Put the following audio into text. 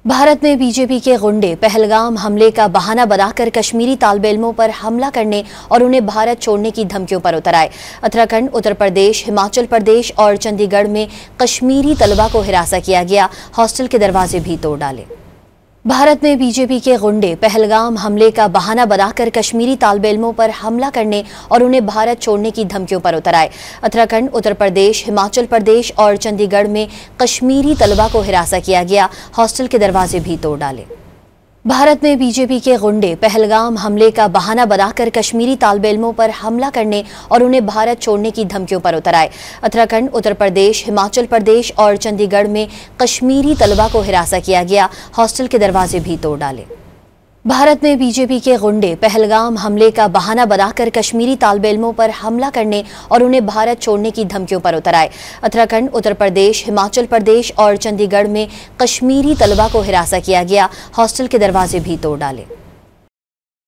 भारत में बीजेपी के गुंडे पहलगाम हमले का बहाना बनाकर कश्मीरी तालिब-इल्मों पर हमला करने और उन्हें भारत छोड़ने की धमकियों पर उतर आए। उत्तराखंड, उत्तर प्रदेश, हिमाचल प्रदेश और चंडीगढ़ में कश्मीरी तलबा को हिरासा किया गया, हॉस्टल के दरवाजे भी तोड़ डाले। भारत में बीजेपी के गुंडे पहलगाम हमले का बहाना बनाकर कश्मीरी तालिब-इल्मों पर हमला करने और उन्हें भारत छोड़ने की धमकियों पर उतर आए। उत्तराखंड, उत्तर प्रदेश, हिमाचल प्रदेश और चंडीगढ़ में कश्मीरी तलबा को हिरासा किया गया, हॉस्टल के दरवाजे भी तोड़ डाले। भारत में बीजेपी के गुंडे पहलगाम हमले का बहाना बनाकर कश्मीरी तालिब-इल्मों पर हमला करने और उन्हें भारत छोड़ने की धमकियों पर उतर आए। उत्तराखंड, उत्तर प्रदेश, हिमाचल प्रदेश और चंडीगढ़ में कश्मीरी तलबा को हिरासा किया गया, हॉस्टल के दरवाजे भी तोड़ डाले। भारत में बीजेपी के गुंडे पहलगाम हमले का बहाना बनाकर कश्मीरी तालिब-इल्मों पर हमला करने और उन्हें भारत छोड़ने की धमकियों पर उतर आए। उत्तराखंड, उत्तर प्रदेश, हिमाचल प्रदेश और चंडीगढ़ में कश्मीरी तलबा को हिरासा किया गया, हॉस्टल के दरवाजे भी तोड़ डाले।